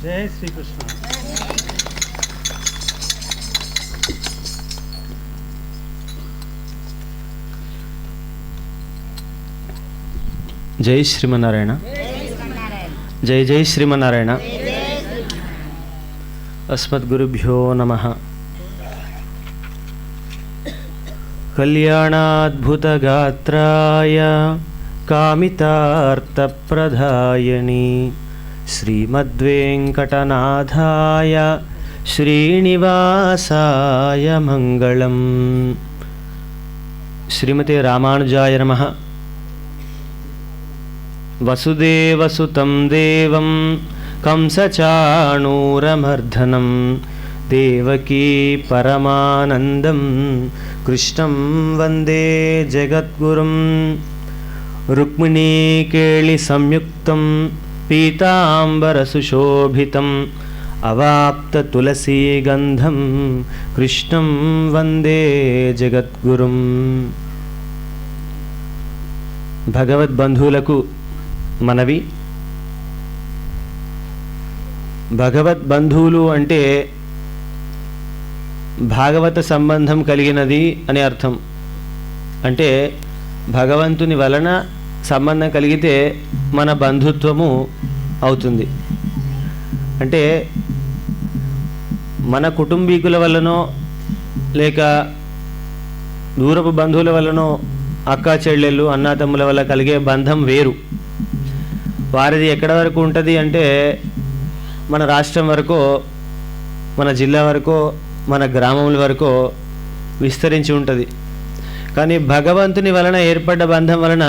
జై శ్రీకృష్ణ. జై శ్రీమన్నారాయణ. జై జై శ్రీమన్నారాయణ. అస్మద్గురుభ్యో నమః. కళ్యాణాద్భుతగాత్రాయ కామితార్థప్రదాయని శ్రీమద్వేంకటనాథాయ శ్రీనివాసాయ మంగళం. శ్రీమతే రామానుజాయ నమః. వసుదేవసుతం దేవం కంసచాణూరమర్ధనం దేవకీ పరమానందం కృష్ణం వందే జగద్గురుం. రుక్మిణీకేళి సంయుక్తం పీతాంబరసుశోభితం అవాప్త తులసీగంధం కృష్ణం వందే జగద్గురుం. భగవద్బంధువులకు మనవి. భగవద్బంధువులు అంటే భాగవత సంబంధం కలిగినది అని అర్థం. అంటే భగవంతుని వలన సంబంధం కలిగితే మన బంధుత్వము అవుతుంది. అంటే మన కుటుంబీకుల వల్లనో లేక దూరపు బంధువుల వల్లనో అక్కా చెల్లెళ్ళు అన్నాతమ్ముల వల్ల కలిగే బంధం వేరు. వారిది ఎక్కడ వరకు ఉంటుంది అంటే మన రాష్ట్రం వరకో మన జిల్లా వరకో మన గ్రామముల వరకో విస్తరించి ఉంటుంది. కానీ భగవంతుని వలన ఏర్పడ్డ బంధం వలన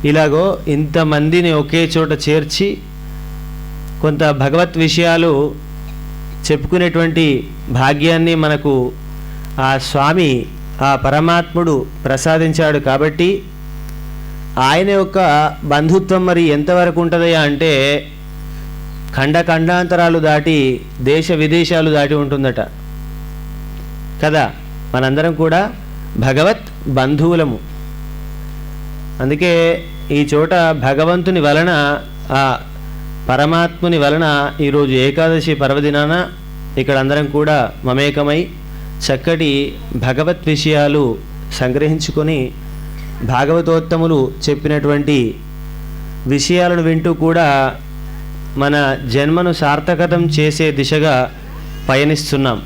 ఇలాగో ఇంతమందిని ఒకే చోట చేర్చి కొంత భగవత్ విషయాలు చెప్పుకునేటువంటి భాగ్యాన్ని మనకు ఆ స్వామి ఆ పరమాత్ముడు ప్రసాదించాడు. కాబట్టి ఆయన యొక్క బంధుత్వం మరి ఎంతవరకు ఉంటుందయ్యా అంటే ఖండాంతరాలు దాటి దేశ విదేశాలు దాటి ఉంటుందట కదా. మనందరం కూడా భగవత్ బంధువులము. అందుకే ఈ చోట భగవంతుని వలన ఆ పరమాత్ముని వలన ఈరోజు ఏకాదశి పర్వదినాన ఇక్కడ అందరం కూడా మమేకమై చక్కటి భగవత్ విషయాలు సంగ్రహించుకొని భాగవతోత్తములు చెప్పినటువంటి విషయాలను వింటూ కూడా మన జన్మను సార్థకతం చేసే దిశగా పయనిస్తున్నాం.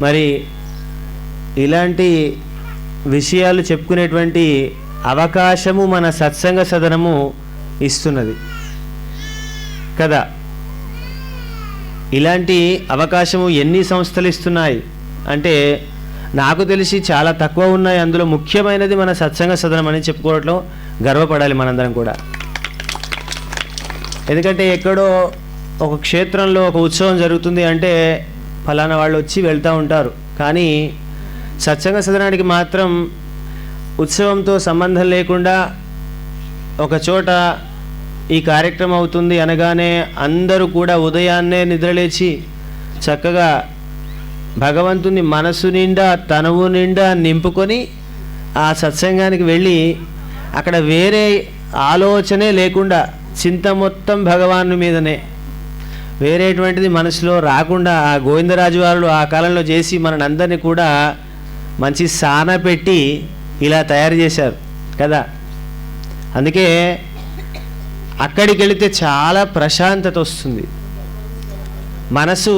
మరి ఇలాంటి విషయాలు చెప్పుకునేటువంటి అవకాశము మన సత్సంగ సదనము ఇస్తున్నది కదా. ఇలాంటి అవకాశము ఎన్ని సంస్థలు ఇస్తున్నాయి అంటే నాకు తెలిసి చాలా తక్కువ ఉన్నాయి. అందులో ముఖ్యమైనది మన సత్సంగ సదనం అని చెప్పుకోవడంలో గర్వపడాలి మనందరం కూడా. ఎందుకంటే ఎక్కడో ఒక క్షేత్రంలో ఒక ఉత్సవం జరుగుతుంది అంటే ఫలానా వాళ్ళు వచ్చి వెళ్తూ ఉంటారు. కానీ సత్సంగ సదనానికి మాత్రం ఉత్సవంతో సంబంధం లేకుండా ఒక చోట ఈ కార్యక్రమం అవుతుంది అనగానే అందరూ కూడా ఉదయాన్నే నిద్రలేచి చక్కగా భగవంతుని మనసు నిండా తనువు నిండా నింపుకొని ఆ సత్సంగానికి వెళ్ళి అక్కడ వేరే ఆలోచనే లేకుండా చింత మొత్తం భగవాను మీదనే, వేరేటువంటిది మనసులో రాకుండా ఆ గోవిందరాజు వారు ఆ కాలంలో చేసి మనందరినీ కూడా మంచి సాన పెట్టి ఇలా తయారు చేశారు కదా. అందుకే అక్కడికి వెళితే చాలా ప్రశాంతత వస్తుంది. మనసు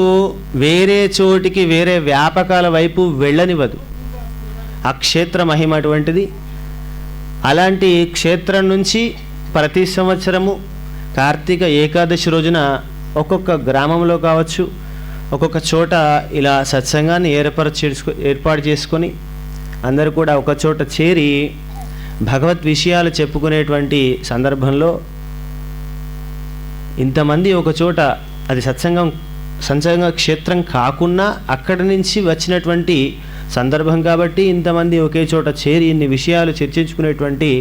వేరే చోటికి వేరే వ్యాపకాల వైపు వెళ్ళనివ్వదు. ఆ క్షేత్ర మహిమ అటువంటిది. అలాంటి క్షేత్రం నుంచి ప్రతి సంవత్సరము కార్తీక ఏకాదశి రోజున ఒక్కొక్క గ్రామంలో కావచ్చు ఒక్కొక్క చోట ఇలా సత్సంగాన్ని ఏర్పాటు చేసుకొని అందరూ కూడా ఒక చోట చేరి భగవత్ విషయాలు చెప్పుకునేటువంటి సందర్భంలో ఇంతమంది ఒక చోట, అది సత్సంగ క్షేత్రం కాకున్నా అక్కడి నుంచి వచ్చినటువంటి సందర్భం కాబట్టి ఇంతమంది ఒకే చోట చేరి ఇన్ని విషయాలు చర్చించుకునేటువంటి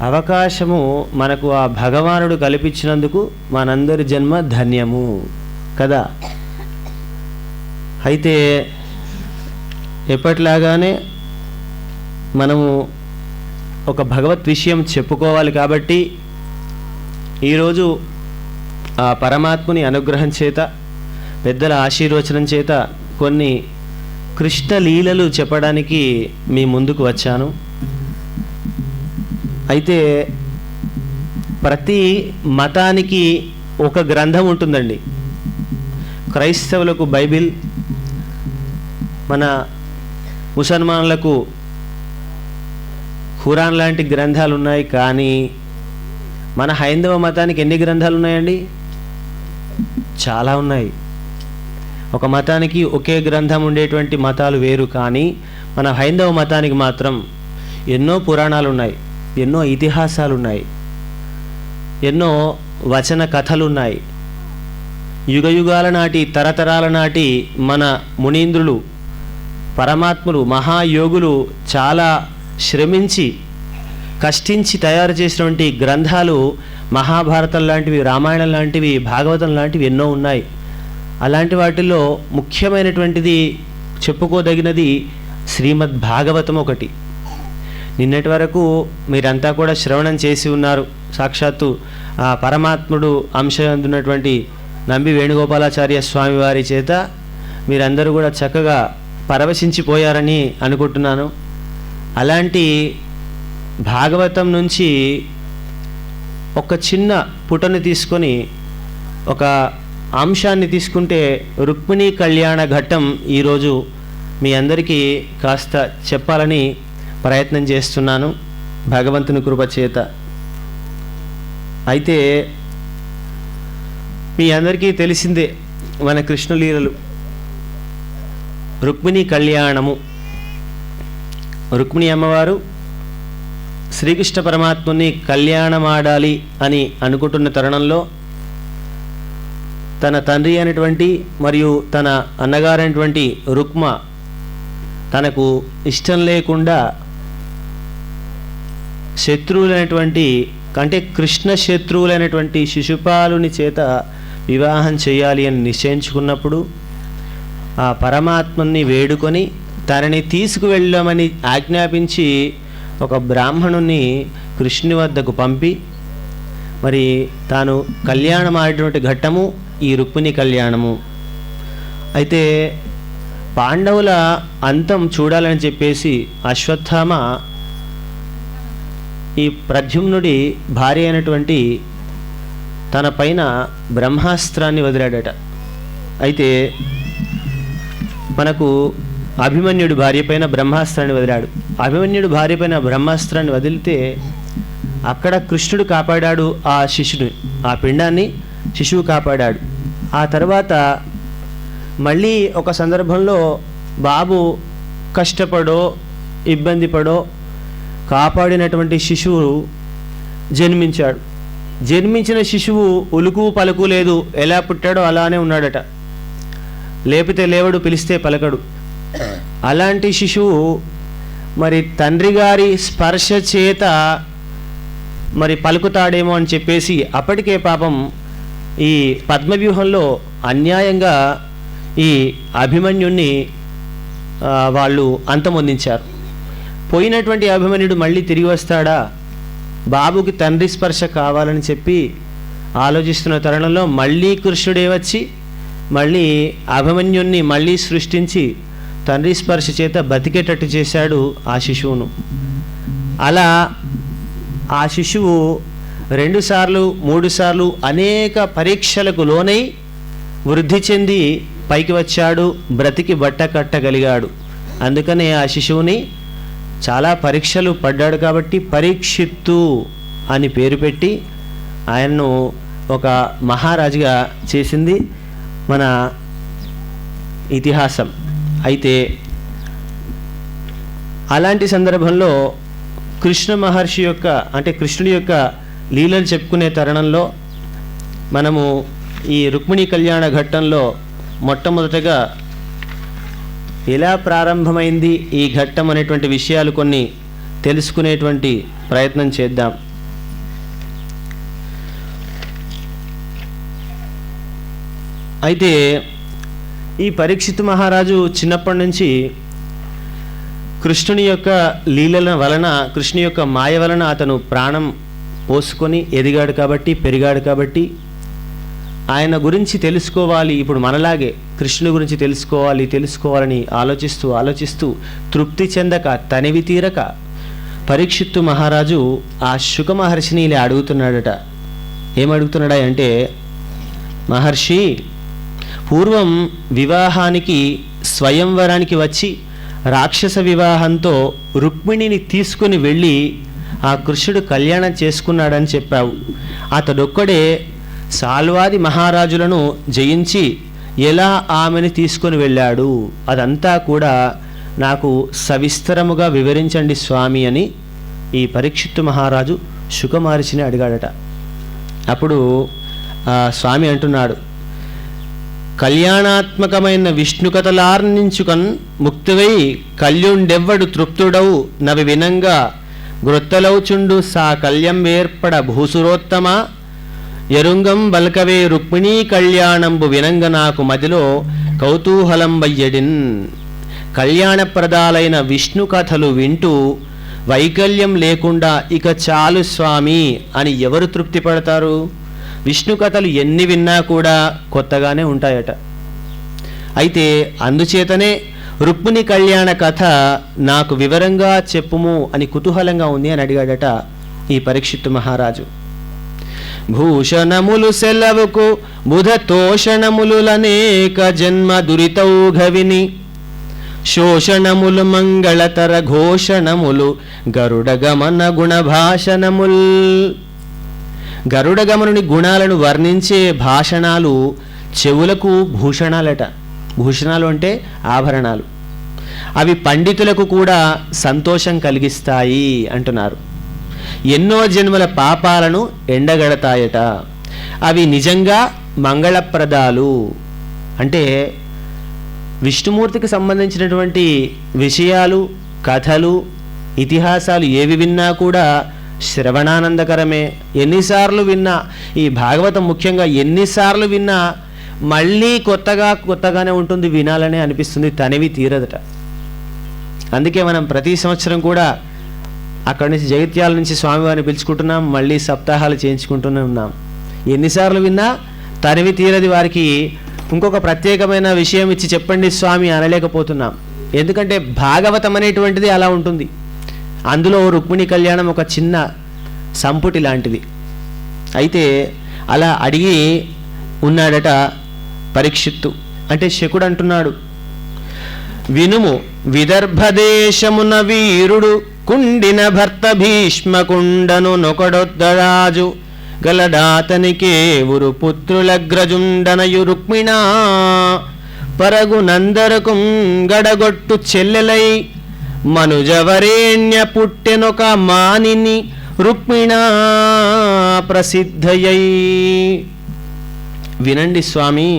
అవకాశము మనకు ఆ భగవానుడు కల్పించినందుకు మనందరి జన్మ ధన్యము కదా. అయితే ఎప్పటిలాగానే మనము ఒక భగవత్ విషయం చెప్పుకోవాలి కాబట్టి ఈరోజు ఆ పరమాత్ముని అనుగ్రహం చేత, పెద్దల ఆశీర్వచనం చేత కొన్ని కృష్ణ లీలలు చెప్పడానికి మీ ముందుకు వచ్చాను. అయితే ప్రతి మతానికి ఒక గ్రంథం ఉంటుందండి. క్రైస్తవులకు బైబిల్, మన ముసల్మాన్లకు ఖురాన్ లాంటి గ్రంథాలు ఉన్నాయి. కానీ మన హైందవ మతానికి ఎన్ని గ్రంథాలు ఉన్నాయండి? చాలా ఉన్నాయి. ఒక మతానికి ఒకే గ్రంథం ఉండేటువంటి మతాలు వేరు, కానీ మన హైందవ మతానికి మాత్రం ఎన్నో పురాణాలు ఉన్నాయి, ఎన్నో ఇతిహాసాలు ఉన్నాయి, ఎన్నో వచన కథలు ఉన్నాయి. యుగయుగాల నాటి, తరతరాల నాటి మన మునీంద్రులు, పరమాత్ములు, మహాయోగులు చాలా శ్రమించి కష్టించి తయారు చేసినటువంటి గ్రంథాలు మహాభారతం లాంటివి, రామాయణం లాంటివి, భాగవతం లాంటివి ఎన్నో ఉన్నాయి. అలాంటి వాటిల్లో ముఖ్యమైనటువంటిది, చెప్పుకోదగినది శ్రీమద్ భాగవతం ఒకటి. నిన్నటి వరకు మీరంతా కూడా శ్రవణం చేసి ఉన్నారు. సాక్షాత్తు ఆ పరమాత్ముడు అంశందున్నటువంటి నంబి వేణుగోపాలాచార్య స్వామి వారి చేత మీరందరూ కూడా చక్కగా పరవశించిపోయారని అనుకుంటున్నాను. అలాంటి భాగవతం నుంచి ఒక చిన్న పుటను తీసుకొని ఒక అంశాన్ని తీసుకుంటే రుక్మిణీ కళ్యాణ ఘట్టం ఈరోజు మీ అందరికీ కాస్త చెప్పాలని ప్రయత్నం చేస్తున్నాను భగవంతుని కృప చేత. అయితే మీ అందరికీ తెలిసిందే మన కృష్ణలీలలు. రుక్మిణీ కళ్యాణము, రుక్మిణి అమ్మవారు శ్రీకృష్ణ పరమాత్ముని కళ్యాణమాడాలి అని అనుకుంటున్న తరుణంలో తన తండ్రి అయినటువంటి మరియు తన అన్నగారైనటువంటి రుక్మ తనకు ఇష్టం లేకుండా శత్రువులైనటువంటి, అంటే కృష్ణ శత్రువులైనటువంటి శిశుపాలుని చేత వివాహం చేయాలి అని నిశ్చయించుకున్నప్పుడు ఆ పరమాత్మని వేడుకొని తనని తీసుకువెళ్ళమని ఆజ్ఞాపించి ఒక బ్రాహ్మణుని కృష్ణుని వద్దకు పంపి మరి తాను కళ్యాణం ఆడినటువంటి ఘట్టము ఈ రుక్మిణి కళ్యాణము. అయితే పాండవుల అంతం చూడాలని చెప్పేసి అశ్వత్థామ ఈ ప్రద్యుమ్నుడి భార్య అయినటువంటి తన పైన బ్రహ్మాస్త్రాన్ని వదిలాడట. అయితే మనకు అభిమన్యుడి భార్య పైన బ్రహ్మాస్త్రాన్ని వదిలాడు. అభిమన్యుడి భార్య పైన బ్రహ్మాస్త్రాన్ని వదిలితే అక్కడ కృష్ణుడు కాపాడాడు ఆ శిశుని, ఆ పిండాన్ని శిశువు కాపాడాడు. ఆ తర్వాత మళ్ళీ ఒక సందర్భంలో బాబు కష్టపడో ఇబ్బంది పడో కాపాడినటువంటి శిశువు జన్మించాడు. జన్మించిన శిశువు ఉలుకు పలుకు లేదు, ఎలా పుట్టాడో అలానే ఉన్నాడట. లేపితే లేవడు, పిలిస్తే పలకడు. అలాంటి శిశువు మరి తండ్రి గారి స్పర్శ చేత మరి పలుకుతాడేమో అని చెప్పేసి అప్పటికే పాపం ఈ పద్మవ్యూహంలో అన్యాయంగా ఈ అభిమన్యుణ్ణి వాళ్ళు అంతమొందించారు. పోయినటువంటి అభిమన్యుడు మళ్ళీ తిరిగి వస్తాడా, బాబుకి తండ్రి స్పర్శ కావాలని చెప్పి ఆలోచిస్తున్న తరుణంలో మళ్ళీ కృష్ణుడే వచ్చి మళ్ళీ అభిమన్యుణ్ణి మళ్ళీ సృష్టించి తండ్రి స్పర్శ చేత బతికేటట్టు చేశాడు ఆ శిశువును. అలా ఆ శిశువు 2 సార్లు 3 సార్లు అనేక పరీక్షలకు లోనై వృద్ధి చెంది పైకి వచ్చాడు, బ్రతికి బట్ట కట్టగలిగాడు. అందుకనే ఆ శిశువుని చాలా పరీక్షలు పడ్డాడు కాబట్టి పరీక్షిత్తు అని పేరు పెట్టి ఆయన్ను ఒక మహారాజుగా చేసింది మన ఇతిహాసం. అయితే అలాంటి సందర్భంలో కృష్ణ మహర్షి యొక్క, అంటే కృష్ణుడి యొక్క లీలలు చెప్పుకునే తరుణంలో మనము ఈ రుక్మిణీ కళ్యాణ ఘట్టంలో మొట్టమొదటగా ఎలా ప్రారంభమైంది ఈ ఘట్టం అనేటువంటి విషయాలు కొన్ని తెలుసుకునేటువంటి ప్రయత్నం చేద్దాం. అయితే ఈ పరీక్షిత్ మహారాజు చిన్నప్పటి నుంచి కృష్ణుని యొక్క లీలల వలన, కృష్ణుని యొక్క మాయ వలన అతను ప్రాణం పోసుకొని ఎదిగాడు కాబట్టి, పెరిగాడు కాబట్టి ఆయన గురించి తెలుసుకోవాలి, ఇప్పుడు మనలాగే కృష్ణుని గురించి తెలుసుకోవాలని ఆలోచిస్తూ తృప్తి చెందక తనివి తీరక పరీక్షిత్తు మహారాజు ఆ శుక మహర్షిని ఇలా అడుగుతున్నాడట. ఏమడుగుతున్నాడా అంటే, మహర్షి, పూర్వం వివాహానికి స్వయంవరానికి వచ్చి రాక్షస వివాహంతో రుక్మిణిని తీసుకుని వెళ్ళి ఆ కృష్ణుడు కళ్యాణం చేసుకున్నాడని చెప్పావు. అతడొక్కడే సాల్వాది మహారాజులను జయించి ఎలా ఆమెను తీసుకొని వెళ్ళాడు, అదంతా కూడా నాకు సవిస్తరముగా వివరించండి స్వామి అని ఈ పరీక్షిత్తు మహారాజు శుక మహర్షిని అడిగాడట. అప్పుడు స్వామి అంటున్నాడు, కళ్యాణాత్మకమైన విష్ణు కథలార్నించుకన్ ముక్తివై కళ్యుండెవ్వడు తృప్తుడవు నవి వినంగా గ్రొత్తలౌచుండు సా కళ్యం వేర్పడ భూసురోత్తమ ఎరుంగం బల్కవే రుక్మిణీ కళ్యాణంబు వినంగ నాకు మదిలో కౌతూహలం వయ్యడిన్. కళ్యాణప్రదాలైన విష్ణు కథలు వింటూ వైకల్యం లేకుండా ఇక చాలు స్వామి అని ఎవరు తృప్తి పడతారు? విష్ణు కథలు ఎన్ని విన్నా కూడా కొత్తగానే ఉంటాయట. అయితే అందుచేతనే రుక్మిణి కళ్యాణ కథ నాకు వివరంగా చెప్పుము అని కుతూహలంగా ఉంది అని అడిగాడట ఈ పరీక్షిత్తు మహారాజు. భూషణములు సెలవుకు బుధ తోషణములులనేక జన్మ దురితౌఘవిని శోషణములు మంగళతర ఘోషణములు గరుడగమన గుణభాషణముల్. గరుడగమనుని గుణాలను వర్ణించే భాషణాలు చెవులకు భూషణాలట. భూషణాలు అంటే ఆభరణాలు. అవి పండితులకు కూడా సంతోషం కలిగిస్తాయి అంటున్నారు. ఎన్నో జన్మల పాపాలను ఎండగడతాయట. అవి నిజంగా మంగళప్రదాలు. అంటే విష్ణుమూర్తికి సంబంధించినటువంటి విషయాలు, కథలు, ఇతిహాసాలు ఏవి విన్నా కూడా శ్రవణానందకరమే. ఎన్నిసార్లు విన్నా, ఈ భాగవతం ముఖ్యంగా ఎన్నిసార్లు విన్నా మళ్ళీ కొత్తగానే ఉంటుంది, వినాలనే అనిపిస్తుంది, తనివి తీరదట. అందుకే మనం ప్రతి సంవత్సరం కూడా అక్కడి నుంచి జగిత్యాల నుంచి స్వామివారిని పిలుచుకుంటున్నాం, మళ్ళీ సప్తాహాలు చేయించుకుంటూనే ఉన్నాం. ఎన్నిసార్లు విన్నా తనివి తీరది. వారికి ఇంకొక ప్రత్యేకమైన విషయం ఇచ్చి చెప్పండి స్వామి అనలేకపోతున్నాం. ఎందుకంటే భాగవతం అనేటువంటిది అలా ఉంటుంది. అందులో రుక్మిణి కళ్యాణం ఒక చిన్న సంపుటి లాంటిది. అయితే అలా అడిగి ఉన్నాడట పరీక్షిత్తు. అంటే శకుడు అంటున్నాడు, వినుము విదర్భదేశమున వీరుడు కుండిన భర్త భీష్మకుండను నొకడొద్దరాజు గలడాతనికే ఉరు పుత్రులగ్రజుండనయు రుక్మిణా పరగునందరకు గడగొట్టు చెల్లెలై మనుజవరేణ్య పుట్టెనొక మానిని రుక్మిణా ప్రసిద్ధయై. వినండి స్వామి,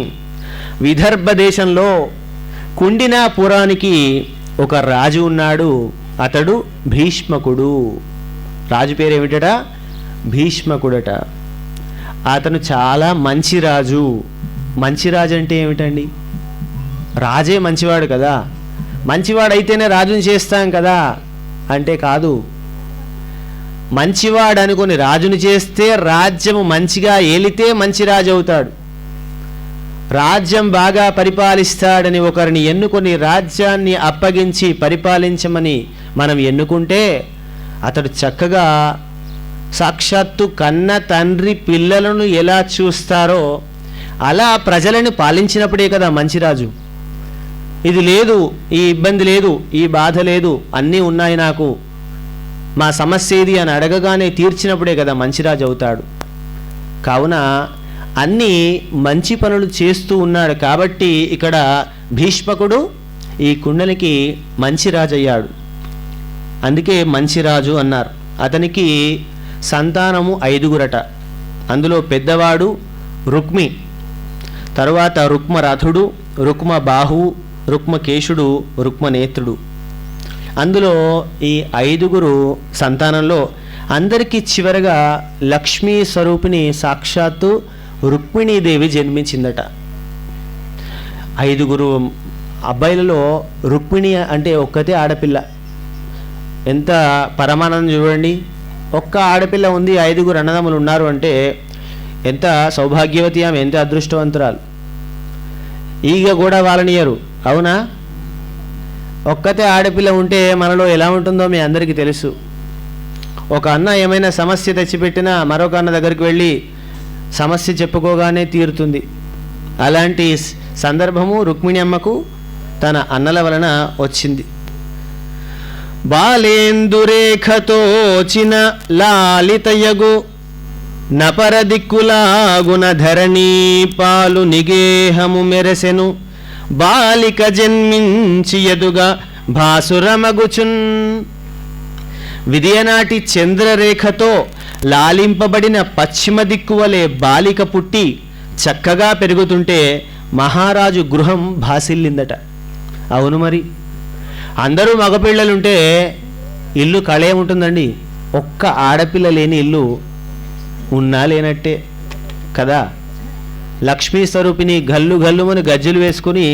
విదర్భ దేశంలో కుండినాపురానికి ఒక రాజు ఉన్నాడు. అతడు భీష్మకుడు. రాజు పేరు ఏమిటట? భీష్మకుడట. అతను చాలా మంచి రాజు. మంచి రాజు అంటే ఏమిటండి? రాజే మంచివాడు కదా, మంచివాడైతేనే రాజుని చేస్తాం కదా అంటే కాదు. మంచివాడు అనుకుని రాజుని చేస్తే రాజ్యము మంచిగా ఏలితే మంచి రాజు అవుతాడు. రాజ్యం బాగా పరిపాలిస్తాడని ఒకరిని ఎన్నుకొని రాజ్యాన్ని అప్పగించి పరిపాలించమని మనం ఎన్నుకుంటే అతడు చక్కగా సాక్షాత్తు కన్న తండ్రి పిల్లలను ఎలా చూస్తారో అలా ప్రజలను పాలించినప్పుడే కదా మంచిరాజు. ఇది లేదు, ఈ ఇబ్బంది లేదు, ఈ బాధ లేదు, అన్నీ ఉన్నాయి నాకు, మా సమస్య ఏది అని అడగగానే తీర్చినప్పుడే కదా మంచిరాజు అవుతాడు. కావున అన్నీ మంచి పనులు చేస్తూ ఉన్నాడు కాబట్టి ఇక్కడ భీష్మకుడు ఈ కుండలికి మంచి రాజు అయ్యాడు. అందుకే మంచిరాజు అన్నారు. అతనికి సంతానము 5గురట. అందులో పెద్దవాడు రుక్మి, తరువాత రుక్మరథుడు, రుక్మబాహువు, రుక్మకేశుడు, రుక్మనేత్రుడు. అందులో ఈ 5గురు సంతానంలో అందరికీ చివరగా లక్ష్మీ స్వరూపిణి సాక్షాత్తు రుక్మిణీదేవి జన్మించిందట. 5గురు అబ్బాయిలలో రుక్మిణి అంటే ఒక్కతే ఆడపిల్ల. ఎంత పరమానందం చూడండి. ఒక్క ఆడపిల్ల ఉంది, 5గురు అన్నదమ్ములు ఉన్నారు అంటే ఎంత సౌభాగ్యవతి ఆమె, ఎంత అదృష్టవంతురాలు. ఈగ కూడా వాళ్ళనియరు, అవునా? ఒక్కతే ఆడపిల్ల ఉంటే మనలో ఎలా ఉంటుందో మీ అందరికీ తెలుసు. ఒక అన్న ఏమైనా సమస్య తెచ్చిపెట్టినా మరొక అన్న దగ్గరికి వెళ్ళి సమస్య చెప్పుకోగానే తీరుతుంది. అలాంటి సందర్భము రుక్మిణి అమ్మకు తన అన్నల వలన వచ్చింది. బాలేందురేఖతోచిన లాలితయగు నపరదిక్కులాగున ధరణీ పాలు నిగేహము మెరసెను బాలిక జన్మించి ఎదుగా భాసురమగుచున్. విదయనాటి చంద్రరేఖతో లాలింపబడిన పశ్చిమ దిక్కువలే బాలిక పుట్టి చక్కగా పెరుగుతుంటే మహారాజు గృహం భాసిల్లిందట. అవును మరి, అందరూ మగపిల్లలుంటే ఇల్లు కళే ఉంటుందండి. ఒక్క ఆడపిల్ల లేని ఇల్లు ఉన్నా లేనట్టే కదా. లక్ష్మీ స్వరూపిణి గల్లు గల్లుమని గజ్జలు వేసుకుని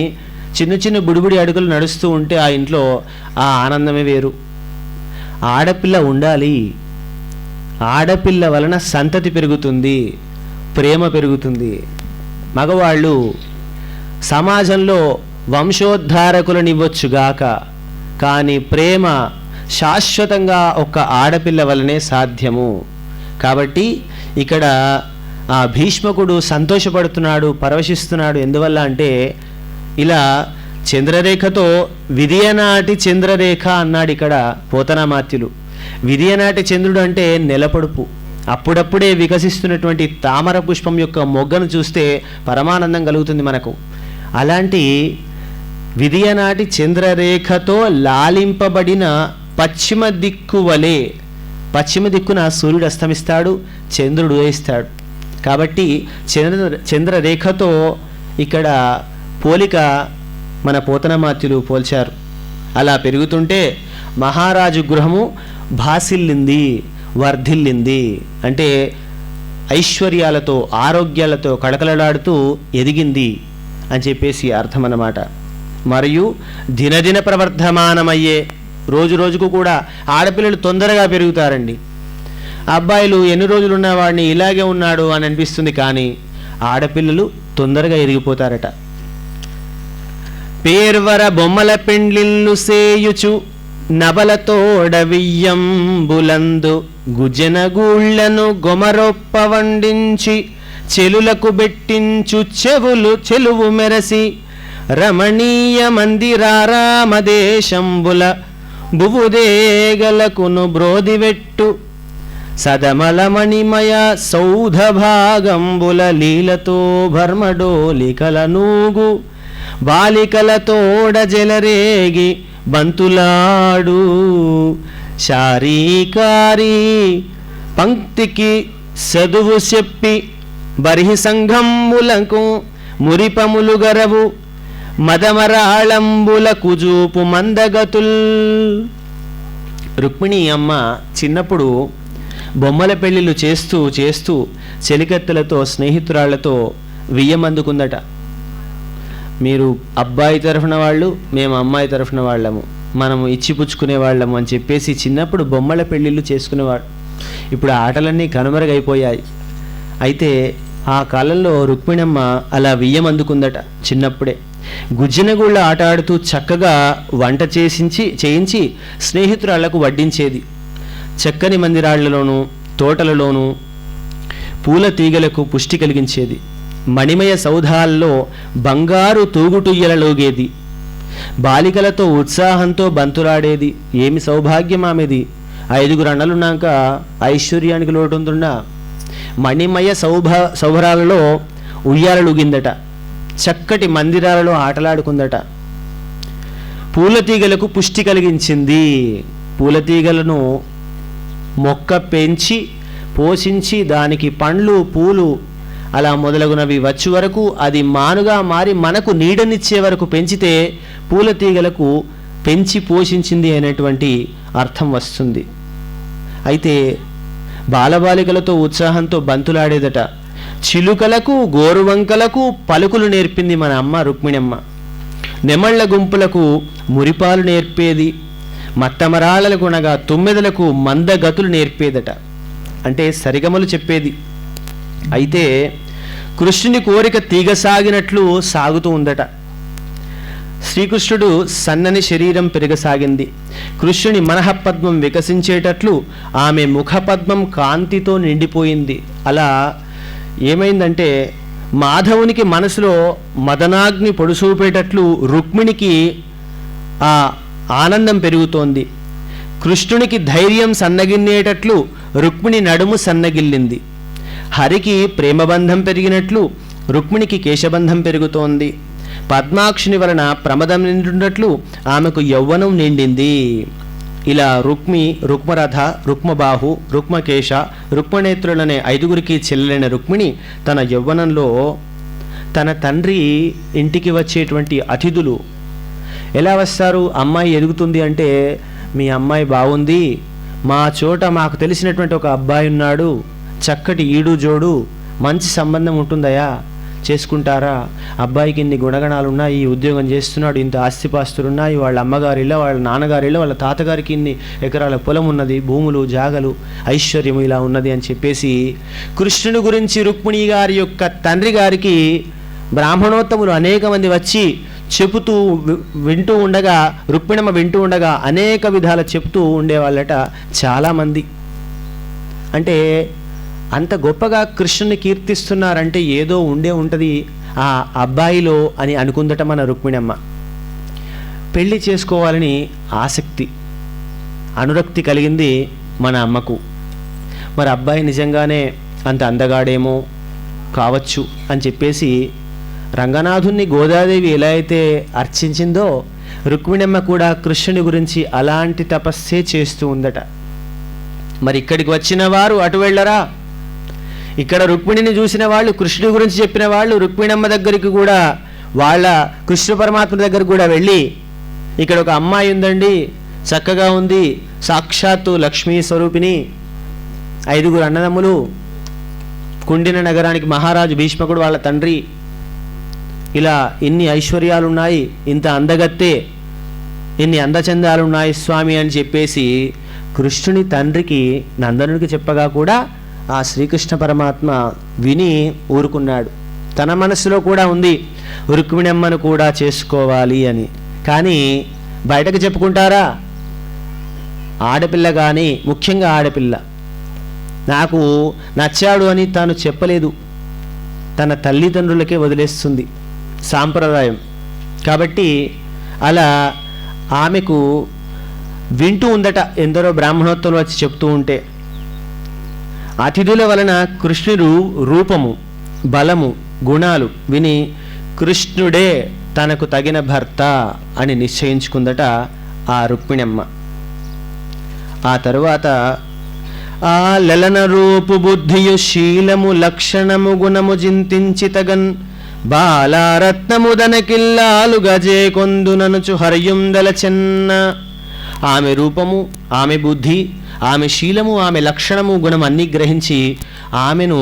చిన్న చిన్న బుడిబుడి అడుగులు నడుస్తూ ఉంటే ఆ ఇంట్లో ఆ ఆనందమే వేరు. ఆడపిల్ల ఉండాలి. ఆడపిల్ల వలన సంతతి పెరుగుతుంది, ప్రేమ పెరుగుతుంది. మగవాళ్ళు సమాజంలో వంశోద్ధారకులనివ్వచ్చుగాక, కానీ ప్రేమ శాశ్వతంగా ఒక్క ఆడపిల్ల వలనే సాధ్యము. కాబట్టి ఇక్కడ ఆ భీష్మకుడు సంతోషపడుతున్నాడు, పరవశిస్తున్నాడు. ఎందువల్ల అంటే ఇలా చంద్రరేఖతో విదయనాటి చంద్రరేఖ అన్నాడు ఇక్కడ పోతనామాత్యులు. విదయనాటి చంద్రుడు అంటే నెలపొడుపు. అప్పుడప్పుడే వికసిస్తున్నటువంటి తామర పుష్పం యొక్క మొగ్గను చూస్తే పరమానందం కలుగుతుంది మనకు. అలాంటి విదయనాటి చంద్రరేఖతో లాలింపబడిన పశ్చిమ దిక్కు వలె, పశ్చిమ దిక్కున సూర్యుడు అస్తమిస్తాడు, చంద్రుడు ఉదయిస్తాడు. కాబట్టి చంద్రరేఖతో ఇక్కడ పోలిక మన పోతనమాత్యులు పోల్చారు. అలా పెరుగుతుంటే మహారాజు గృహము భాసిల్లింది, వర్ధిల్లింది. అంటే ఐశ్వర్యాలతో ఆరోగ్యాలతో కళకళలాడుతూ ఎదిగింది అని చెప్పేసి అర్థం అన్నమాట. మరియు దినదిన ప్రవర్ధమానమయ్యే, రోజు రోజుకు కూడా ఆడపిల్లలు తొందరగా పెరుగుతారండి. అబ్బాయిలు ఎన్ని రోజులు ఉన్న వాడిని ఇలాగే ఉన్నాడు అని అనిపిస్తుంది, కానీ ఆడపిల్లలు తొందరగా ఎదిగిపోతారట. పేర్వర బొమ్మల పెండ్లిళ్ళు సేయుచు నబలతోడవియ్యంబులందు గుజనగూళ్లను గొమరొప్ప వండించి చెలులకు బెట్టించు చెలువు మెరసి రమణీయ మందిరారామదేశంబుల బువుదేగలకును బ్రోదివెట్టు సదమలమణిమయ సౌధభాగంబుల లీలతో భర్మడోలికలనూగు బాలికలతోడ జలరేగి బంతులాడు శారీకారి పంక్తికి చదువు చెప్పి బర్హి సంఘంబులకు మురిపములు గరవు మదమరాళంబుల కుజూపు మందగతుల్. రుక్మిణి అమ్మ చిన్నప్పుడు బొమ్మల పెళ్ళిళ్ళు చేస్తూ చేస్తూ చెలికత్తెలతో స్నేహితురాళ్లతో వియ్యమందుకుందట. మీరు అబ్బాయి తరఫున వాళ్ళు, మేము అమ్మాయి తరఫున వాళ్ళము, మనము ఇచ్చిపుచ్చుకునే వాళ్ళము అని చెప్పేసి చిన్నప్పుడు బొమ్మల పెళ్ళిళ్ళు చేసుకునేవాడు. ఇప్పుడు ఆటలన్నీ కనుమరుగైపోయాయి. అయితే ఆ కాలంలో రుక్మిణమ్మ అలా వియ్యమందుకుందట చిన్నప్పుడే. గుజ్జనగూళ్ళ ఆట ఆడుతూ చక్కగా వంట చేయించి స్నేహితురాళ్లకు వడ్డించేది. చక్కని మందిరాళ్లలోనూ తోటలలోనూ పూల తీగలకు పుష్టి కలిగించేది. మణిమయ సౌధాల్లో బంగారు తూగుటుయ్యలలోగేది. బాలికలతో ఉత్సాహంతో బంతులాడేది. ఏమి సౌభాగ్యం ఆమెది! 5 అన్నలున్నాక ఐశ్వర్యానికి లోటుంటుండా? మణిమయ సౌభరాలలో ఉయ్యాలలుగిందట. చక్కటి మందిరాలలో ఆటలాడుకుందట. పూలతీగలకు పుష్టి కలిగించింది. పూలతీగలను మొక్క పెంచి పోషించి దానికి పండ్లు పూలు అలా మొదలగునవి వచ్చే వరకు, అది మానుగా మారి మనకు నీడనిచ్చే వరకు పెంచితే పూలతీగలకు పెంచి పోషించింది అనేటువంటి అర్థం వస్తుంది. అయితే బాలబాలికలతో ఉత్సాహంతో బంతులాడేదట. చిలుకలకు గోరువంకలకు పలుకులు నేర్పింది మన అమ్మ రుక్మిణమ్మ. నెమళ్ల గుంపులకు మురిపాలు నేర్పేది. మత్తమరాళ్ళలకు అనగా తుమ్మెదలకు మందగతులు నేర్పేదట. అంటే సరిగమలు చెప్పేది. అయితే కృష్ణుని కోరిక తీగ సాగినట్లు సాగుతూ ఉందట. శ్రీకృష్ణుడు సన్నని శరీరం పెరగసాగింది. కృష్ణుని మనఃపద్మం వికసించేటట్లు ఆమె ముఖపద్మం కాంతితో నిండిపోయింది. అలా ఏమైందంటే మాధవునికి మనసులో మదనాగ్ని పొడుసూపేటట్లు రుక్మిణికి ఆ ఆనందం పెరుగుతోంది. కృష్ణునికి ధైర్యం సన్నగిన్నేటట్లు రుక్మిణి నడుము సన్నగిల్లింది. హరికి ప్రేమబంధం పెరిగినట్లు రుక్మిణికి కేశబంధం పెరుగుతోంది. పద్మాక్షుని వలన ప్రమదం నిండున్నట్లు ఆమెకు యౌవనం నిండింది. ఇలా రుక్మరథ, రుక్మబాహు, రుక్మకేశ, రుక్మనేత్రులనే 5గురికి చెల్లెలైన రుక్మిణి తన యౌవనంలో తన తండ్రి ఇంటికి వచ్చేటువంటి అతిథులు ఎలా వస్తారు? అమ్మాయి ఎదుగుతుంది అంటే, మీ అమ్మాయి బాగుంది, మా చోట మాకు తెలిసినటువంటి ఒక అబ్బాయి ఉన్నాడు, చక్కటి ఈడు జోడు, మంచి సంబంధం ఉంటుందయా, చేసుకుంటారా? అబ్బాయికి ఇన్ని గుణగణాలు ఉన్నాయి, ఉద్యోగం చేస్తున్నాడు, ఇంత ఆస్తిపాస్తులు ఉన్నాయి, వాళ్ళ అమ్మగారిలో, వాళ్ళ నాన్నగారిలో, వాళ్ళ తాతగారికి ఇన్ని ఎకరాల పొలం ఉన్నది, భూములు, జాగలు, ఐశ్వర్యము ఇలా ఉన్నది అని చెప్పేసి కృష్ణుని గురించి రుక్మిణి గారి యొక్క తండ్రి గారికి బ్రాహ్మణోత్తములు అనేక మంది వచ్చి చెబుతూ వింటూ ఉండగా, రుక్మిణమ్మ వింటూ ఉండగా అనేక విధాల చెప్తూ ఉండేవాళ్ళట చాలామంది. అంటే అంత గొప్పగా కృష్ణుని కీర్తిస్తున్నారంటే ఏదో ఉండే ఉంటుంది ఆ అబ్బాయిలో అని అనుకుందట మన రుక్మిణమ్మ. పెళ్లి చేసుకోవాలని ఆసక్తి, అనురక్తి కలిగింది మన అమ్మకు. మరి అబ్బాయి నిజంగానే అంత అందగాడేమో కావచ్చు అని చెప్పేసి రంగనాథుణ్ణి గోదాదేవి ఎలా అయితే అర్చించిందో రుక్మిణమ్మ కూడా కృష్ణుని గురించి అలాంటి తపస్సే చేస్తూ ఉందట. మరి ఇక్కడికి వచ్చిన వారు అటు వెళ్ళరా? ఇక్కడ రుక్మిణిని చూసిన వాళ్ళు, కృష్ణుడి గురించి చెప్పిన వాళ్ళు రుక్మిణమ్మ దగ్గరికి కూడా, వాళ్ళ కృష్ణ పరమాత్మ దగ్గరికి కూడా వెళ్ళి, ఇక్కడ ఒక అమ్మాయి ఉందండి, చక్కగా ఉంది, సాక్షాత్తు లక్ష్మీ స్వరూపిణి, 5గురు అన్నదమ్ములు, కుండిన నగరానికి మహారాజు భీష్మకుడు వాళ్ళ తండ్రి, ఇలా ఇన్ని ఐశ్వర్యాలున్నాయి, ఇంత అందగత్తే, ఇన్ని అందచందాలున్నాయి స్వామి అని చెప్పేసి కృష్ణుని తండ్రికి నందనుడికి చెప్పగా కూడా ఆ శ్రీకృష్ణ పరమాత్మ విని ఊరుకున్నాడు. తన మనసులో కూడా ఉంది రుక్మిణమ్మను కూడా చేసుకోవాలి అని. కానీ బయటకు చెప్పుకుంటారా? ఆడపిల్ల కానీ, ముఖ్యంగా ఆడపిల్ల నాకు నచ్చాడు అని తాను చెప్పలేదు, తన తల్లిదండ్రులకే వదిలేస్తుంది సాంప్రదాయం. కాబట్టి అలా ఆమెకు వింటూ ఉందట ఎందరో బ్రాహ్మణోత్తములు వచ్చి చెప్తూ ఉంటే. అతిథుల వలన కృష్ణుడు రూపము, బలము, గుణాలు విని కృష్ణుడే తనకు తగిన భర్త అని నిశ్చయించుకుందట ఆ రుక్మిణమ్మ. ఆ తరువాత ఆ లలన రూపు బుద్ధియు శీలము లక్షణము గుణము జింతించి తగన్ బాలారత్నముదనకిల్లాలు గజే కొందుననుచు హర్యుందల చెన్న. ఆమె రూపము, ఆమె బుద్ధి, ఆమె శీలము, ఆమె లక్షణము, గుణం అన్నీ గ్రహించి ఆమెను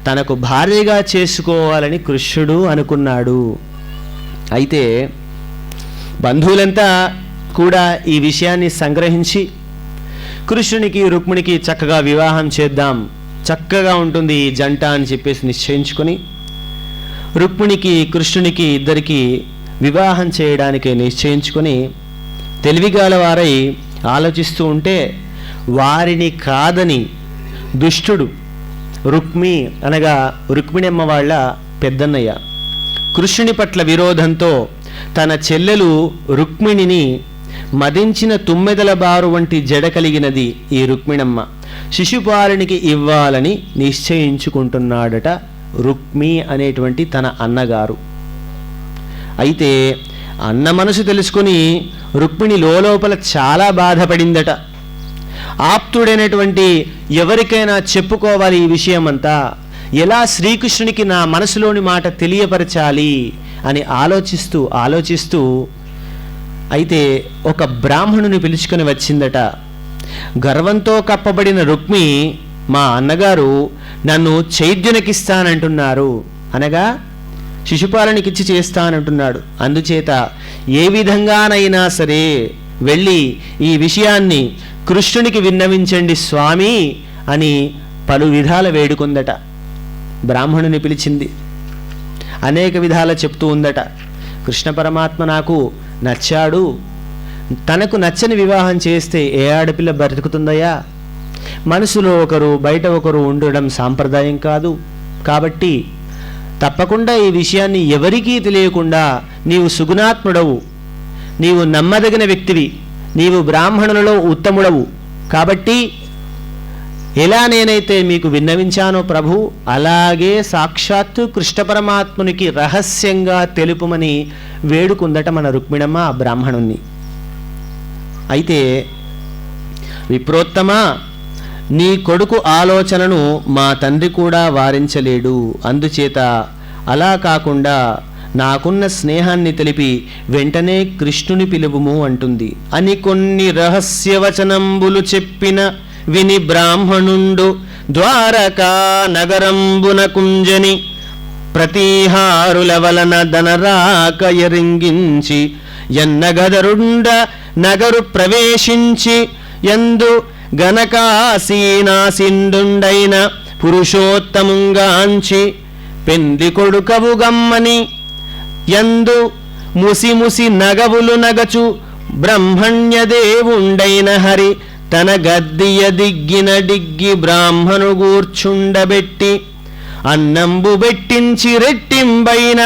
తనకు భార్యగా చేసుకోవాలని కృష్ణుడు అనుకున్నాడు. అయితే బంధువులంతా కూడా ఈ విషయాన్ని సంగ్రహించి కృష్ణునికి రుక్మిణికి చక్కగా వివాహం చేద్దాం, చక్కగా ఉంటుంది ఈ జంట అని చెప్పేసి నిశ్చయించుకొని రుక్మిణికి కృష్ణునికి ఇద్దరికి వివాహం చేయడానికి నిశ్చయించుకొని తెలివిగాల వారై ఆలోచిస్తూ ఉంటే వారిని కాదని దుష్టుడు రుక్మి అనగా రుక్మిణమ్మ వాళ్ళ పెద్దన్నయ్య కృష్ణుని పట్ల విరోధంతో తన చెల్లెలు రుక్మిణిని మదించిన తుమ్మెదల బారు వంటి జడ కలిగినది ఈ రుక్మిణమ్మ, శిశుపాలునికి ఇవ్వాలని నిశ్చయించుకుంటున్నాడట రుక్మి అనేటువంటి తన అన్నగారు. అయితే అన్న మనసు తెలుసుకుని రుక్మిణి లోపల చాలా బాధపడిందట. ఆప్తుడైనటువంటి ఎవరికైనా చెప్పుకోవాలి ఈ విషయమంతా, ఎలా శ్రీకృష్ణునికి నా మనసులోని మాట తెలియపరచాలి అని ఆలోచిస్తూ అయితే ఒక బ్రాహ్మణుని పిలుచుకొని వచ్చిందట. గర్వంతో కప్పబడిన రుక్మి, మా అన్నగారు నన్ను చైద్యునికిస్తానంటున్నారు, అనగా శిశుపాలనికిచ్చి చేస్తానంటున్నాడు, అందుచేత ఏ విధంగానైనా సరే వెళ్ళి ఈ విషయాన్ని కృష్ణునికి విన్నవించండి స్వామి అని పలు విధాల వేడుకుందట. బ్రాహ్మణుని పిలిచింది. అనేక విధాల చెప్తూ ఉందట, కృష్ణ పరమాత్మ నాకు నచ్చాడు, తనకు నచ్చని వివాహం చేస్తే ఏ ఆడపిల్ల బ్రతుకుతుందయ్యా, మనసులో ఒకరు బయట ఒకరు ఉండడం సాంప్రదాయం కాదు, కాబట్టి తప్పకుండా ఈ విషయాన్ని ఎవరికీ తెలియకుండా నీవు సుగుణాత్ముడవు, నీవు నమ్మదగిన వ్యక్తివి, నీవు బ్రాహ్మణులలో ఉత్తముడవు, కాబట్టి ఎలా నేనైతే మీకు విన్నవించానో ప్రభు, అలాగే సాక్షాత్తు కృష్ణ పరమాత్మునికి రహస్యంగా తెలుపుమని వేడుకుందట మన రుక్మిణమ్మ ఆ బ్రాహ్మణుణ్ణి. అయితే విప్రోత్తమ, నీ కొడుకు ఆలోచనను మా తండ్రి కూడా వారించలేడు, అందుచేత అలా కాకుండా నాకున్న స్నేహాన్ని తెలిపి వెంటనే కృష్ణుని పిలువుము అంటుంది అని కొన్ని రహస్యవచనంబులు చెప్పిన విని బ్రాహ్మణుండు ద్వారకా నగరంబున కుంజని ప్రతిహారుల వలన ధనరాక ఎరింగించి ఎన్నగదరుండ నగరు ప్రవేశించి ఎందు గనకాసీనాసిండుండైన పురుషోత్తముంగాంచి పెంది కొడుకవు గమ్మని ఎందు ముసి నగవులు నగచు బ్రహ్మణ్యదేవుండైన హరి తన గద్దియ దిగ్గిన డిగ్గి బ్రాహ్మణు గూర్చుండబెట్టి అన్నంబు బెట్టించి రెట్టింబైన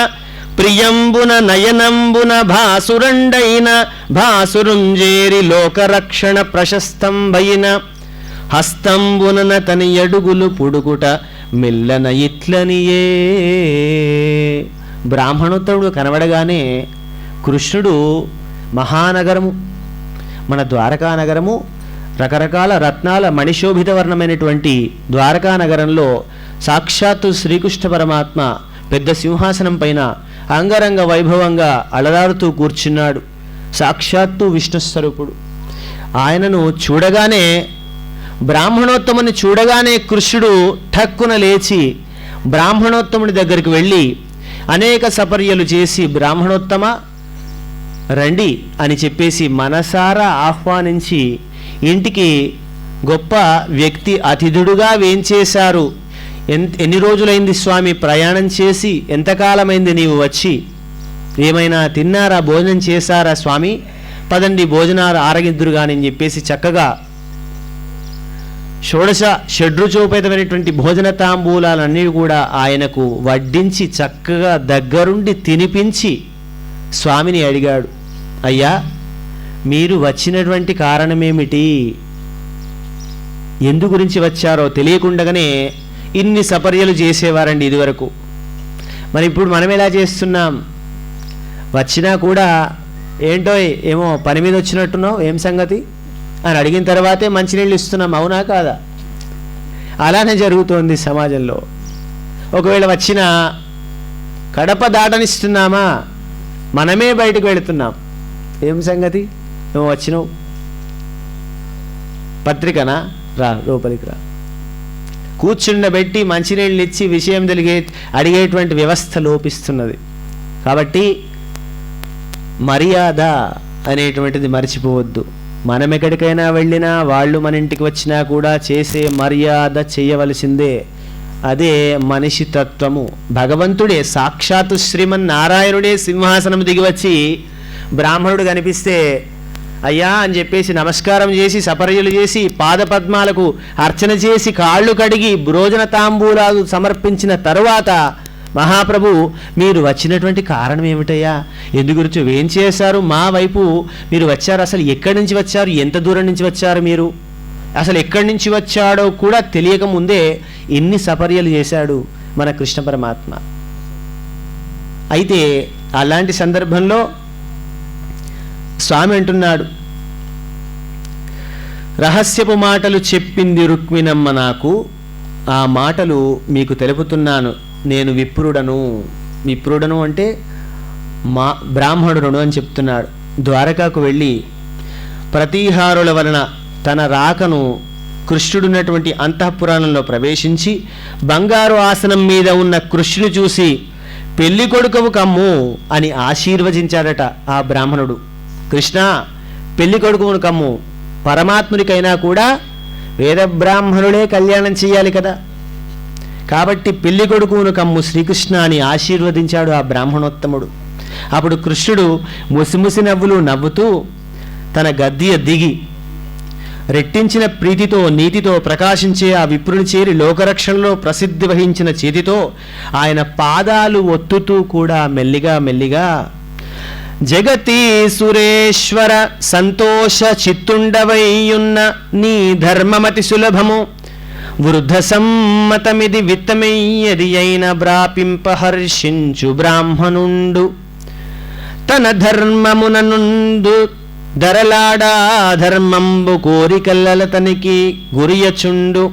ప్రియంబున నయనంబున భాసురండైన భాసురుంజేరి లోకరక్షణ ప్రశస్తంబైన హస్తంబున తని అడుగులు పుడుకుట మెల్లన ఇట్లనియే. బ్రాహ్మణోత్తరుడు కనబడగానే కృష్ణుడు మహానగరము, మన ద్వారకా నగరము, రకరకాల రత్నాల మణిశోభిత వర్ణమైనటువంటి ద్వారకా నగరంలో సాక్షాత్తు శ్రీకృష్ణ పరమాత్మ పెద్ద సింహాసనం పైన అంగరంగ వైభవంగా అలరారుతూ కూర్చున్నాడు. సాక్షాత్తు విష్ణుస్వరూపుడు. ఆయనను చూడగానే, బ్రాహ్మణోత్తముని చూడగానే కృష్ణుడు ఠక్కున లేచి బ్రాహ్మణోత్తముని దగ్గరికి వెళ్ళి అనేక సపర్యలు చేసి, బ్రాహ్మణోత్తమ రండి అని చెప్పేసి మనసారా ఆహ్వానించి ఇంటికి గొప్ప వ్యక్తి అతిథుడుగా వేంచేశారు. ఎన్ని రోజులైంది స్వామి ప్రయాణం చేసి, ఎంతకాలమైంది నీవు వచ్చి, ఏమైనా తిన్నారా, భోజనం చేశారా స్వామి, పదండి భోజనాలు ఆరగిద్దురుగాని అని చెప్పేసి చక్కగా షడ్రుచోపేతమైనటువంటి భోజన తాంబూలాలన్నీ కూడా ఆయనకు వడ్డించి చక్కగా దగ్గరుండి తినిపించి స్వామిని అడిగాడు, అయ్యా మీరు వచ్చినటువంటి కారణమేమిటి, ఎందు గురించి వచ్చారో తెలియకుండగానే ఇన్ని సపర్యలు చేసేవారండి ఇదివరకు. మరి ఇప్పుడు మనం ఎలా చేస్తున్నాం, వచ్చినా కూడా ఏంటో ఏమో పని మీద వచ్చినట్టున్నావు, ఏం సంగతి అని అడిగిన తర్వాతే మంచినీళ్ళు ఇస్తున్నాం, అవునా కాదా? అలానే జరుగుతోంది సమాజంలో. ఒకవేళ వచ్చినా కడప దాటనిస్తున్నామా, మనమే బయటకు వెళుతున్నాం, ఏం సంగతి నువ్వు వచ్చినావు, పత్రికనా, రా లోపలికి రా, కూర్చుండబెట్టి మంచినీళ్ళు ఇచ్చి విషయం అడిగేటువంటి వ్యవస్థ లోపిస్తున్నది. కాబట్టి మర్యాద అనేటువంటిది మర్చిపోవద్దు. మనం ఎక్కడికైనా వెళ్ళినా, వాళ్ళు మన ఇంటికి వచ్చినా కూడా చేసే మర్యాద చేయవలసిందే. అదే మనిషి తత్వము. భగవంతుడే సాక్షాత్తు శ్రీమన్నారాయణుడే సింహాసనం దిగివచ్చి బ్రాహ్మణుడు కనిపిస్తే అయ్యా అని చెప్పేసి నమస్కారం చేసి సపర్యలు చేసి పాదపద్మాలకు అర్చన చేసి కాళ్ళు కడిగి భోజన తాంబూలాలు సమర్పించిన తరువాత, మహాప్రభు మీరు వచ్చినటువంటి కారణం ఏమిటయ్యా, ఎందుగురించి ఏం చేశారు, మా వైపు మీరు వచ్చారు, అసలు ఎక్కడి నుంచి వచ్చారు, ఎంత దూరం నుంచి వచ్చారు, మీరు అసలు ఎక్కడి నుంచి వచ్చాడో కూడా తెలియకముందే ఎన్ని సపర్యలు చేశాడు మన కృష్ణ పరమాత్మ. అయితే అలాంటి సందర్భంలో స్వామి అంటున్నాడు, రహస్యపు మాటలు చెప్పింది రుక్మిణమ్మ నాకు, ఆ మాటలు మీకు తెలుపుతున్నాను. నేను విప్రుడను అంటే మా బ్రాహ్మణుడును అని చెప్తున్నాడు. ద్వారకాకు వెళ్ళి ప్రతిహారుల వలన తన రాకను కృష్ణుడున్నటువంటి అంతఃపురాణంలో ప్రవేశించి బంగారు ఆసనం మీద ఉన్న కృష్ణుని చూసి పెళ్లి కొడుకవు కమ్ము అని ఆశీర్వదించాడట ఆ బ్రాహ్మణుడు. కృష్ణ పెళ్లి కొడుకును కమ్ము, పరమాత్మునికైనా కూడా వేద బ్రాహ్మణులే కళ్యాణం చెయ్యాలి కదా, కాబట్టి పెళ్లి కొడుకును కమ్ము శ్రీకృష్ణ అని ఆశీర్వదించాడు ఆ బ్రాహ్మణోత్తముడు. అప్పుడు కృష్ణుడు ముసిముసి నవ్వులు నవ్వుతూ తన గద్దె దిగి రెట్టించిన ప్రీతితో నీతితో ప్రకాశించే ఆ విప్రుని చేరి లోకరక్షణలో ప్రసిద్ధి వహించిన చేతితో ఆయన పాదాలు ఒత్తుతూ కూడా మెల్లిగా మెల్లిగా జగతి సురేశ్వర సంతోష చిత్తుండవైయున్న నీ ధర్మమతి సులభము వృద్ధ సమ్మతమిది విత్తమయ్యది అయిన బ్రాపింప హర్షించు బ్రాహ్మణుండు తన ధర్మమున నుండు ధరలాడా ధర్మంబు కోరికల్లతనికి గురియచుండు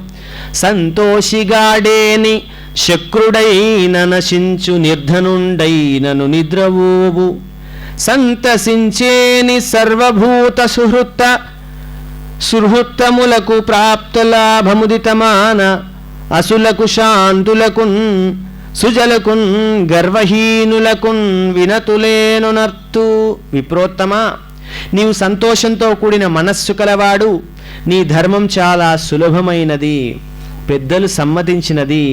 సంతోషిగాడేని శక్రుడైన నశించు నిర్ధనుండైనను నిద్రవోవు సంతసించేని సర్వభూత సుహృత్తములకు ప్రాప్తలాభముదితమాన అసులకు శాంతులకున్ సుజలకున్ గర్వహీనులకున్ వినతులేనునర్తు. విప్రోత్తమా, నీవు సంతోషంతో కూడిన మనస్సు కలవాడు. నీ ధర్మం చాలా సులభమైనది, పెద్దలు సమ్మతించినది.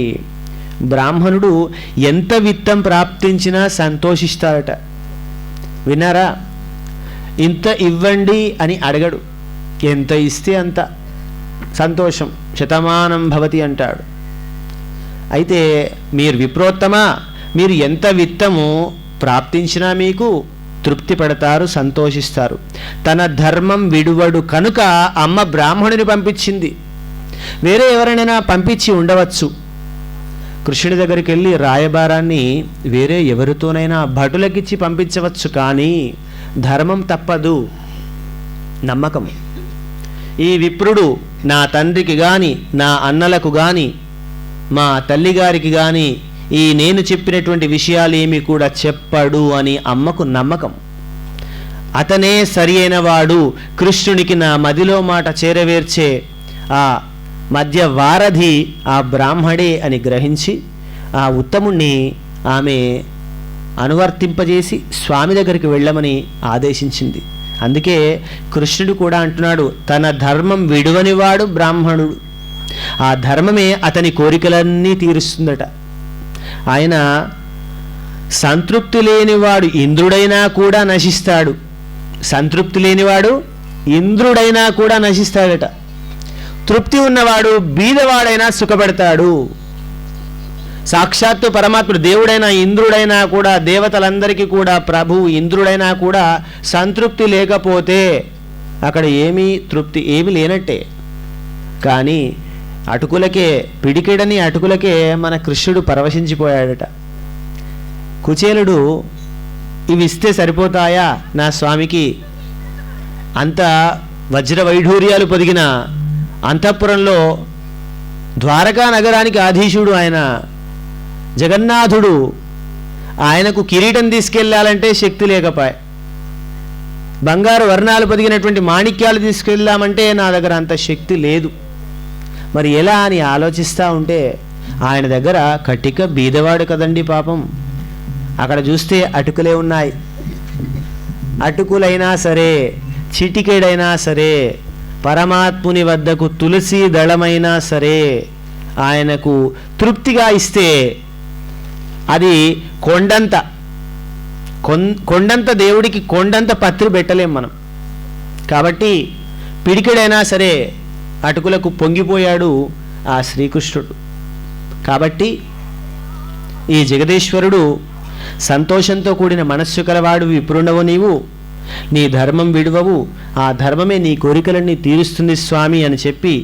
బ్రాహ్మణుడు ఎంత విత్తం ప్రాప్తించినా సంతోషిస్తాడట. విన్నారా? ఇంత ఇవ్వండి అని అడగడు, ఎంత ఇస్తే అంత సంతోషం. శతమానం భవతి అంటాడు. అయితే మీరు విప్రోత్తమా, మీరు ఎంత విత్తము ప్రాప్తించినా మీకు తృప్తి పడతారు, సంతోషిస్తారు. తన ధర్మం విడువడు కనుక అమ్మ బ్రాహ్మణుని పంపించింది. వేరే ఎవరైనా పంపించి ఉండవచ్చు. కృష్ణుడి దగ్గరికి వెళ్ళి రాయబారాన్ని వేరే ఎవరితోనైనా భటులకిచ్చి పంపించవచ్చు, కానీ ధర్మం తప్పదు, నమ్మకం. ఈ విప్రుడు నా తండ్రికి కానీ నా అన్నలకు కానీ మా తల్లిగారికి కానీ ఈ నేను చెప్పినటువంటి విషయాలు ఏమి కూడా చెప్పడు అని అమ్మకు నమ్మకం. అతనే సరి అయిన వాడు, కృష్ణునికి నా మదిలో మాట చేరవేర్చే ఆ మధ్య వారధి ఆ బ్రాహ్మడే అని గ్రహించి ఆ ఉత్తముణ్ణి ఆమె అనువర్తింపజేసి స్వామి దగ్గరికి వెళ్ళమని ఆదేశించింది. అందుకే కృష్ణుడు కూడా అంటున్నాడు, తన ధర్మం విడువనివాడు బ్రాహ్మణుడు. ఆ ధర్మమే అతని కోరికలన్నీ తీరుస్తుందట. ఆయన సంతృప్తి లేనివాడు ఇంద్రుడైనా కూడా నశిస్తాడు, సంతృప్తి లేనివాడు ఇంద్రుడైనా కూడా నశిస్తాడట. తృప్తి ఉన్నవాడు బీదవాడైనా సుఖపడతాడు. సాక్షాత్తు పరమాత్ముడు దేవుడైనా ఇంద్రుడైనా కూడా, దేవతలందరికీ కూడా ప్రభువు ఇంద్రుడైనా కూడా సంతృప్తి లేకపోతే అక్కడ ఏమీ తృప్తి ఏమీ లేనట్టే. కానీ అటుకులకే, పిడికెడని అటుకులకే మన కృష్ణుడు పరవశించిపోయాడట. కుచేలుడు ఇవి ఇస్తే సరిపోతాయా నా స్వామికి? అంత వజ్ర వైఢూర్యాలు పొదిగిన అంతఃపురంలో ద్వారకా నగరానికి ఆధీశుడు ఆయన జగన్నాథుడు. ఆయనకు కిరీటం తీసుకెళ్ళాలంటే శక్తి లేకపాయ, బంగారు వర్ణాలు పొదిగినటువంటి మాణిక్యాలు తీసుకెళ్ళామంటే నా దగ్గర అంత శక్తి లేదు. మరి ఎలా అని ఆలోచిస్తూ ఉంటే ఆయన దగ్గర కటిక బీదవాడు కదండి పాపం. అక్కడ చూస్తే అటుకులే ఉన్నాయి. అటుకులైనా సరే, చిటికెడైనా సరే, పరమాత్ముని వద్దకు తులసి దళమైనా సరే ఆయనకు తృప్తిగా ఇస్తే అది కొండంత దేవుడికి కొండంత పత్రి పెట్టలేం మనం. కాబట్టి పిడికెడైనా సరే అటుకులకు పొంగిపోయాడు ఆ శ్రీకృష్ణుడు. కాబట్టి ఈ జగదీశ్వరుడు సంతోషంతో కూడిన మనస్సు కలవాడు. విప్రుండవు నీవు, నీ ధర్మం విడువవు, ఆ ధర్మమే నీ కోరికలన్నీ తీరుస్తుంది స్వామి అని చెప్పి,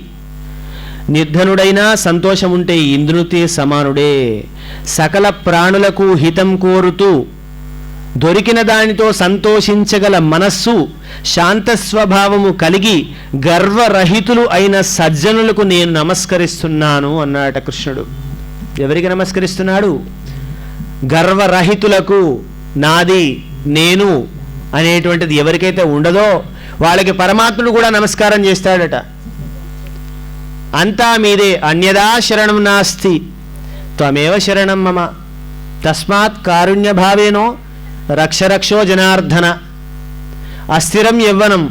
నిర్ధనుడైనా సంతోషం ఉంటే ఇంద్రునితో సమానుడే. సకల ప్రాణులకు హితం కోరుతూ దొరికిన దానితో సంతోషించగల మనస్సు, శాంత స్వభావము కలిగి గర్వరహితులు అయిన సజ్జనులకు నేను నమస్కరిస్తున్నాను అన్నాట కృష్ణుడు. ఎవరికి నమస్కరిస్తున్నాడు? గర్వరహితులకు. నాది నేను అనేటువంటిది ఎవరికైతే ఉండదో వాళ్ళకి పరమాత్ముడు కూడా నమస్కారం చేస్తాడట. అంతా మీదే, అన్యదా శరణం నాస్తి త్వమేవ శరణం మమ తస్మాత్ కారుణ్యభావేనో రక్షరక్షో జనార్దన. అస్థిరం యవ్వనం